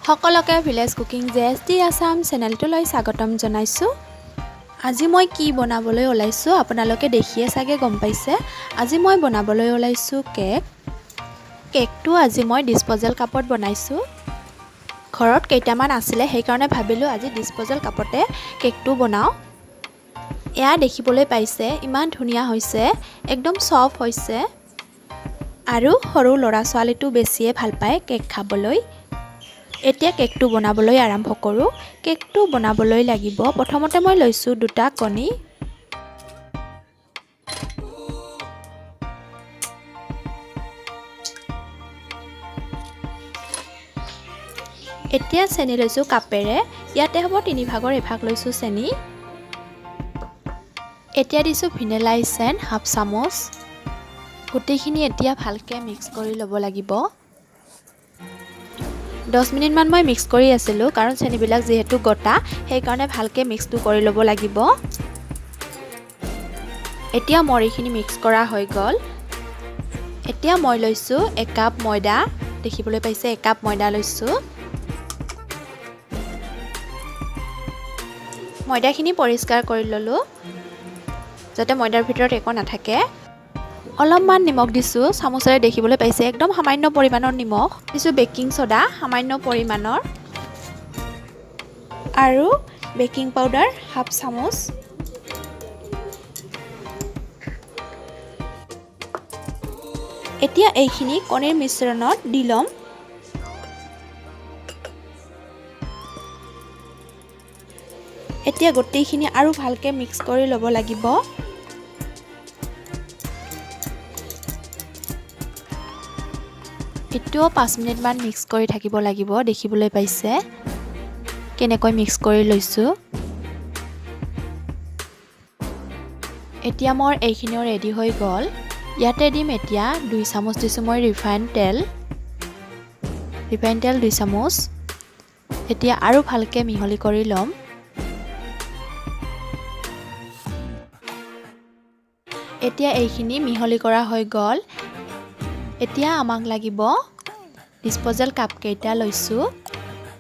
সকলকে village cooking জেএছটি Assam চেনেলটোলৈ স্বাগতম জনাইছো। আজি মই কি বনাবলৈ ওলাইছো আপোনালোকে দেখিয়ে চাগে গম পাইছে। আজি মই বনাবলৈ ওলাইছো কেকটো আজি মই ডিসপোজেল কাপত বনাইছো। ঘৰত কেইটামান আছিলে সেই কাৰণে ভাবিলো আজি ডিসপোজেল কাপতে কেকটো বনাও। এয়া দেখিবলৈ পাইছে ইমান ধুনিয়া হৈছে, একদম সফট হৈছে আৰু সৰু লৰা ছোৱালীটো বেছিয়ে ভাল পায় কেক খাবলৈ। এতিয়া কেকটো বনাবলৈ আৰম্ভ কৰো। কেকটো বনাবলৈ লাগিব প্ৰথমতে মই লৈছো দুটা কণী। এতিয়া চেনি লৈছো কাপেৰে, ইয়াতে হ'ব 3 ভাগৰ এভাগ লৈছো চেনি। এতিয়া দিছো ভেনিলা এসেন্স হাফ চামুচ। গোটেইখিনি এতিয়া ভালকে মিক্স কৰি ল'ব লাগিব। 10 মিনিট মান মই মিক্স কৰি আছিলো কাৰণ চেনিবিলাক যেহেতু গটা সেই কাৰণে ভালকে মিক্সটো কৰি ল'ব লাগিব। এতিয়া মৰিখিনি মিক্স কৰা হৈ গল। এতিয়া মই লৈছো 1 কাপ ময়দা, দেখিবলৈ পাইছে 1 কাপ ময়দা লৈছো। ময়দাখিনি পৰিষ্কাৰ কৰি ললো যাতে ময়দাৰ ভিতৰত একো নাথাকে। অলপমান নিমখ দিছো, চামুচেৰে দেখিবলৈ পাইছে একদম সামান্য পৰিমাণৰ নিমখ দিছো। বেকিং সোডা সামান্য পৰিমাণৰ আৰু বেকিং পাউডাৰ হাফ চামুচ। এতিয়া এইখিনি কণীৰ মিশ্ৰণত দি লম। এতিয়া গোটেইখিনি আৰু ভালকে মিক্স কৰি ল'ব লাগিব। এটো 5 মিনিট মান মিক্স কৰি থাকিব লাগিব। দেখিবলৈ পাইছে কেনেকৈ মিক্স কৰি লৈছো। এতিয়া মোৰ এইখিনিও ৰেডি হৈ গল। ইয়াতে দিম এতিয়া 2 চামুচ দিছো মই ৰিফাইন তেল 2 চামুচ। এতিয়া আৰু ভালকে মিহলি কৰি লম। এতিয়া এইখিনি মিহলি কৰা হৈ গল। এতিয়া আমাক লাগিব ডিসপোজেল কাপ কেইটা লৈছো।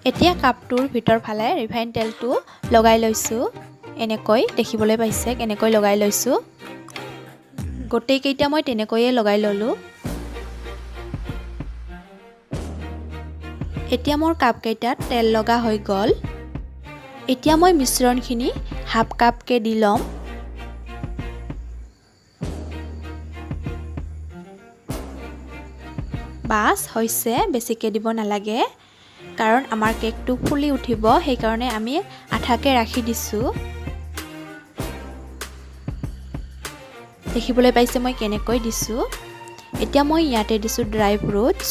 এতিয়া কাপটোৰ ভিতৰ ফালে ৰিফাইন তেলটো লগাই লৈছো। এনেকৈ দেখিবলৈ পাইছে কেনেকৈ লগাই লৈছো। গোটেই কেইটা মই তেনেকৈয়ে লগাই ললো। এতিয়া মোৰ কাপ কেইটাত তেল লগা হৈ গল। এতিয়া মই মিশ্ৰণখিনি হাফ কাপ কে দি লম। বাস হৈছে বেছিকে দিব নালাগে কাৰণ আমাৰ কেকটো ফুলি উঠিব সেই কাৰণে আমি আঠাকে ৰাখি দিছো। দেখিবলৈ পাইছে মই কেনেকৈ দিছো। এতিয়া মই ইয়াতে দিছো ড্ৰাই ফ্ৰুটছ।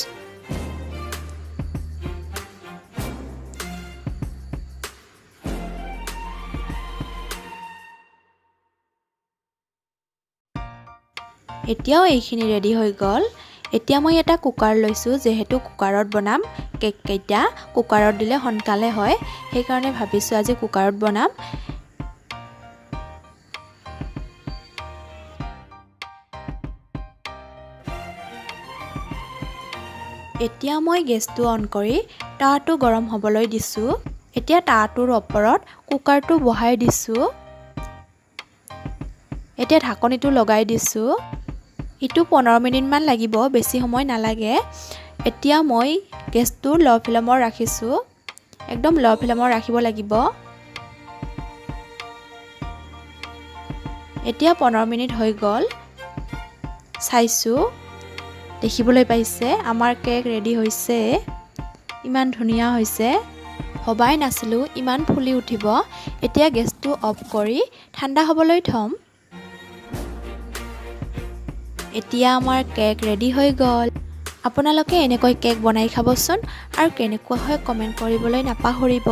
এতিয়াও এইখিনি ৰেডি হৈ গল। এতিয়া মই এটা কুকাৰ লৈছো, যেহেতু কুকাৰত বনাম কেক কেইটা কুকাৰত দিলে সোনকালে হয় সেই কাৰণে ভাবিছো আজি কুকাৰত বনাম। এতিয়া মই গেছটো অন কৰি তাৱাটো গৰম হ'বলৈ দিছো। এতিয়া তাৱাটোৰ ওপৰত কুকাৰটো বহাই দিছো। এতিয়া ঢাকনিটো লগাই দিছো। ইটো 15 মিনিট মান লাগিব, বেছি সময় নালাগে। এতিয়া মই গেছটো ল' ফ্লেমৰ ৰাখিছো, একদম ল' ফ্লেমৰ ৰাখিব লাগিব। এতিয়া 15 মিনিট হৈ গল। চাইছো দেখিবলৈ পাইছে আমাৰ কেক ৰেডি হৈছে। ইমান ধুনিয়া হৈছে, হবাই নাছিলো ইমান ফুলি উঠিব। এতিয়া গেছটো অফ কৰি ঠাণ্ডা হ'বলৈ থম। এতিয়া আমাৰ কেক ৰেডি হৈ গল। আপোনালোকে এনেকৈ কেক বনাই খাবচোন আৰু কেনেকুৱা হয় কমেন্ট কৰিবলৈ নাপাহৰিব।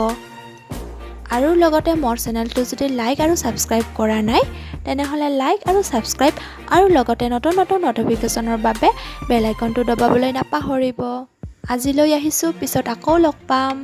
আৰু লগতে মোৰ চেনেলটো যদি লাইক আৰু সাবস্ক্ৰাইব কৰা নাই তেনেহলে লাইক আৰু সাবস্ক্ৰাইব আৰু লগতে নতুন নতুন নটিফিকেশনৰ বাবে বেল আইকনটো দবাবলৈ নাপাহৰিব। আজিলৈ আহিছো, পিছত আকৌ লগ পাম।